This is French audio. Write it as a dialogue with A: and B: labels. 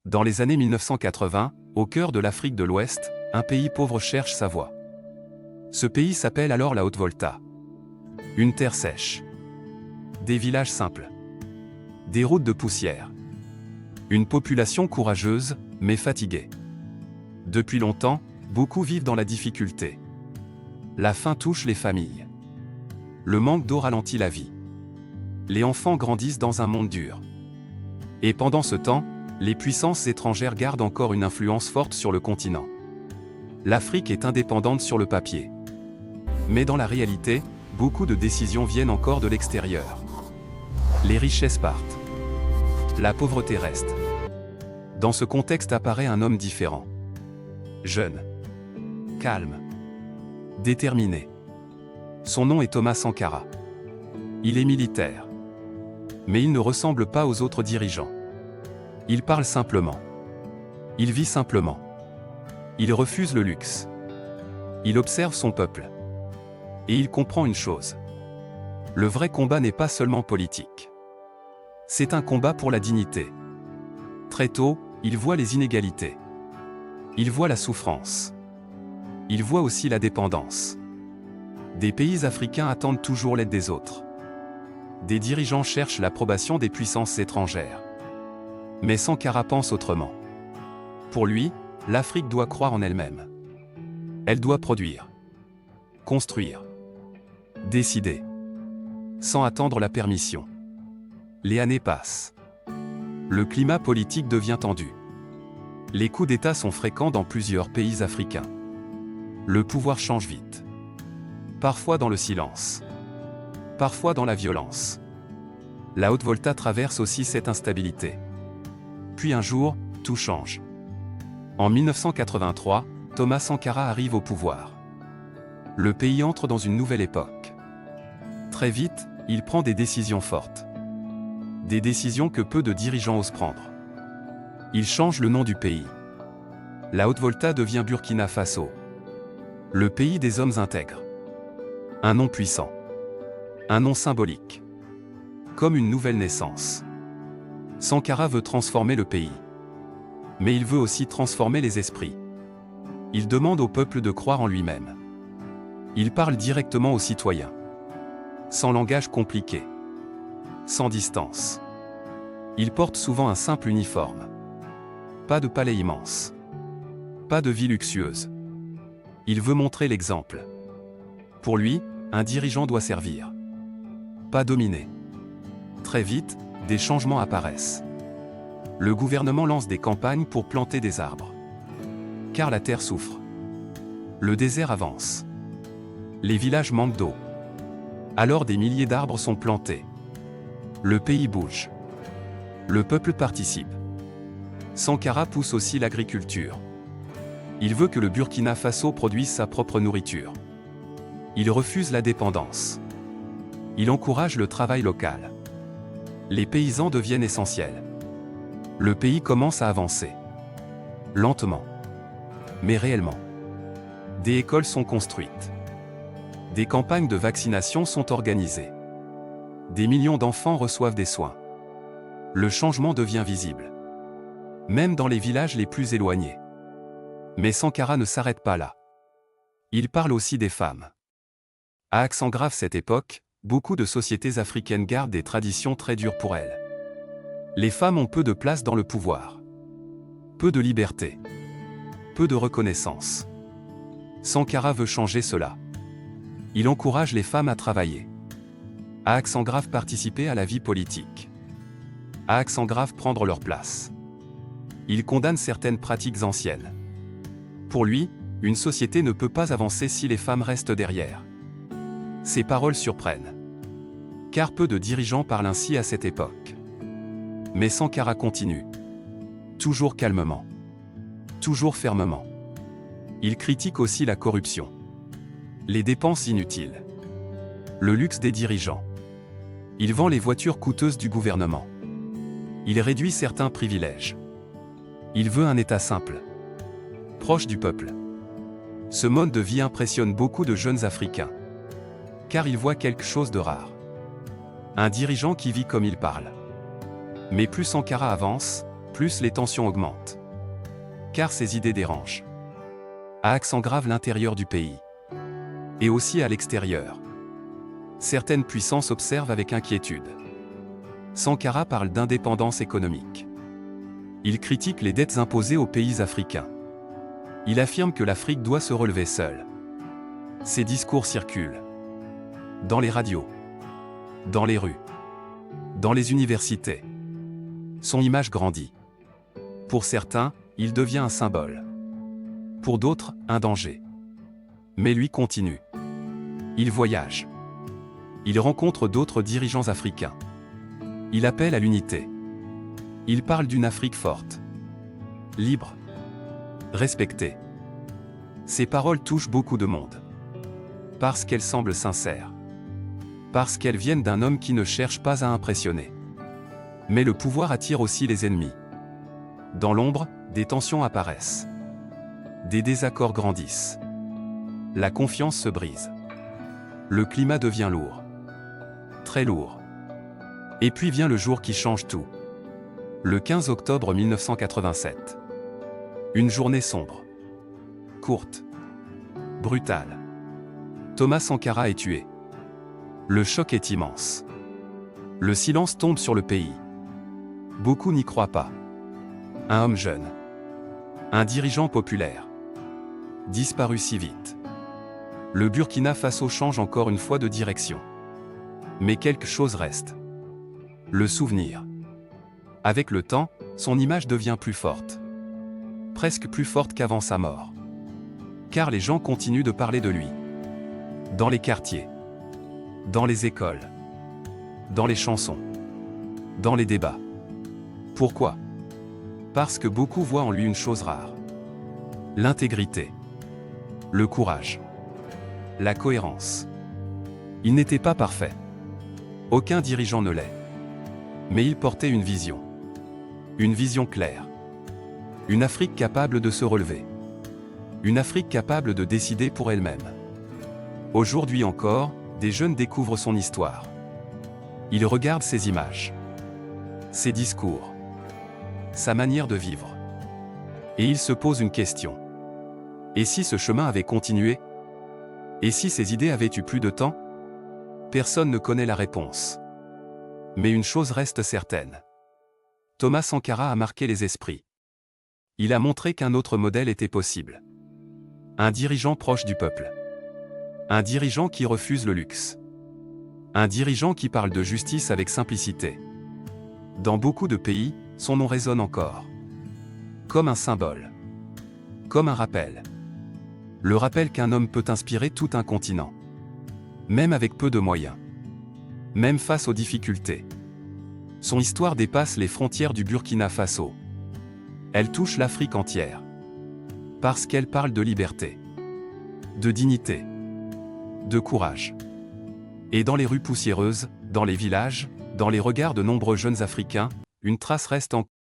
A: Dans les années 1980, au cœur de l'Afrique de l'Ouest, un pays pauvre cherche sa voie. Ce pays s'appelle alors la Haute-Volta. Une terre sèche. Des villages simples. Des routes de poussière. Une population courageuse, mais fatiguée. Depuis longtemps, beaucoup vivent dans la difficulté. La faim touche les familles. Le manque d'eau ralentit la vie. Les enfants grandissent dans un monde dur. Et pendant ce temps, les puissances étrangères gardent encore une influence forte sur le continent. L'Afrique est indépendante sur le papier. Mais dans la réalité, beaucoup de décisions viennent encore de l'extérieur. Les richesses partent. La pauvreté reste. Dans ce contexte apparaît un homme différent. Jeune. Calme. Déterminé. Son nom est Thomas Sankara. Il est militaire. Mais il ne ressemble pas aux autres dirigeants. Il parle simplement. Il vit simplement. Il refuse le luxe. Il observe son peuple. Et il comprend une chose. Le vrai combat n'est pas seulement politique. C'est un combat pour la dignité. Très tôt, il voit les inégalités. Il voit la souffrance. Il voit aussi la dépendance. Des pays africains attendent toujours l'aide des autres. Des dirigeants cherchent l'approbation des puissances étrangères. Mais Sankara pense autrement. Pour lui, l'Afrique doit croire en elle-même. Elle doit produire, construire, décider, sans attendre la permission. Les années passent. Le climat politique devient tendu. Les coups d'État sont fréquents dans plusieurs pays africains. Le pouvoir change vite. Parfois dans le silence. Parfois dans la violence. La Haute-Volta traverse aussi cette instabilité. Puis un jour, tout change. En 1983, Thomas Sankara arrive au pouvoir. Le pays entre dans une nouvelle époque. Très vite, il prend des décisions fortes. Des décisions que peu de dirigeants osent prendre. Il change le nom du pays. La Haute-Volta devient Burkina Faso. Le pays des hommes intègres. Un nom puissant. Un nom symbolique. Comme une nouvelle naissance. Sankara veut transformer le pays. Mais il veut aussi transformer les esprits. Il demande au peuple de croire en lui-même. Il parle directement aux citoyens. Sans langage compliqué. Sans distance. Il porte souvent un simple uniforme. Pas de palais immense. Pas de vie luxueuse. Il veut montrer l'exemple. Pour lui, un dirigeant doit servir. Pas dominer. Très vite, des changements apparaissent. Le gouvernement lance des campagnes pour planter des arbres. Car la terre souffre. Le désert avance. Les villages manquent d'eau. Alors des milliers d'arbres sont plantés. Le pays bouge. Le peuple participe. Sankara pousse aussi l'agriculture. Il veut que le Burkina Faso produise sa propre nourriture. Il refuse la dépendance. Il encourage le travail local. Les paysans deviennent essentiels. Le pays commence à avancer. Lentement. Mais réellement. Des écoles sont construites. Des campagnes de vaccination sont organisées. Des millions d'enfants reçoivent des soins. Le changement devient visible. Même dans les villages les plus éloignés. Mais Sankara ne s'arrête pas là. Il parle aussi des femmes. À accent grave cette époque, beaucoup de sociétés africaines gardent des traditions très dures pour elles. Les femmes ont peu de place dans le pouvoir. Peu de liberté. Peu de reconnaissance. Sankara veut changer cela. Il encourage les femmes à travailler. À accent grave participer à la vie politique. À accent grave prendre leur place. Il condamne certaines pratiques anciennes. Pour lui, une société ne peut pas avancer si les femmes restent derrière. Ces paroles surprennent. Car peu de dirigeants parlent ainsi à cette époque. Mais Sankara continue. Toujours calmement. Toujours fermement. Il critique aussi la corruption. Les dépenses inutiles. Le luxe des dirigeants. Il vend les voitures coûteuses du gouvernement. Il réduit certains privilèges. Il veut un État simple. Proche du peuple. Ce mode de vie impressionne beaucoup de jeunes Africains. Car ils voient quelque chose de rare. Un dirigeant qui vit comme il parle. Mais plus Sankara avance, plus les tensions augmentent. Car ses idées dérangent. À accent grave l'intérieur du pays. Et aussi à l'extérieur. Certaines puissances observent avec inquiétude. Sankara parle d'indépendance économique. Il critique les dettes imposées aux pays africains. Il affirme que l'Afrique doit se relever seule. Ses discours circulent. Dans les radios. Dans les rues. Dans les universités. Son image grandit. Pour certains, il devient un symbole. Pour d'autres, un danger. Mais lui continue. Il voyage. Il rencontre d'autres dirigeants africains. Il appelle à l'unité. Il parle d'une Afrique forte. Libre. Respectée. Ses paroles touchent beaucoup de monde. Parce qu'elles semblent sincères. Parce qu'elles viennent d'un homme qui ne cherche pas à impressionner. Mais le pouvoir attire aussi les ennemis. Dans l'ombre, des tensions apparaissent. Des désaccords grandissent. La confiance se brise. Le climat devient lourd. Très lourd. Et puis vient le jour qui change tout. Le 15 octobre 1987. Une journée sombre. Courte. Brutale. Thomas Sankara est tué. Le choc est immense. Le silence tombe sur le pays. Beaucoup n'y croient pas. Un homme jeune. Un dirigeant populaire. Disparu si vite. Le Burkina Faso change encore une fois de direction. Mais quelque chose reste. Le souvenir. Avec le temps, son image devient plus forte. Presque plus forte qu'avant sa mort. Car les gens continuent de parler de lui. Dans les quartiers. Dans les écoles. Dans les chansons. Dans les débats. Pourquoi? Parce que beaucoup voient en lui une chose rare. L'intégrité. Le courage. La cohérence. Il n'était pas parfait. Aucun dirigeant ne l'est. Mais il portait une vision. Une vision claire. Une Afrique capable de se relever. Une Afrique capable de décider pour elle-même. Aujourd'hui encore, des jeunes découvrent son histoire. Ils regardent ses images. Ses discours. Sa manière de vivre. Et ils se posent une question. Et si ce chemin avait continué? Et si ces idées avaient eu plus de temps? Personne ne connaît la réponse. Mais une chose reste certaine. Thomas Sankara a marqué les esprits. Il a montré qu'un autre modèle était possible. Un dirigeant proche du peuple. Un dirigeant qui refuse le luxe. Un dirigeant qui parle de justice avec simplicité. Dans beaucoup de pays, son nom résonne encore. Comme un symbole. Comme un rappel. Le rappel qu'un homme peut inspirer tout un continent. Même avec peu de moyens. Même face aux difficultés. Son histoire dépasse les frontières du Burkina Faso. Elle touche l'Afrique entière. Parce qu'elle parle de liberté. De dignité. De courage. Et dans les rues poussiéreuses, dans les villages, dans les regards de nombreux jeunes Africains, une trace reste encore.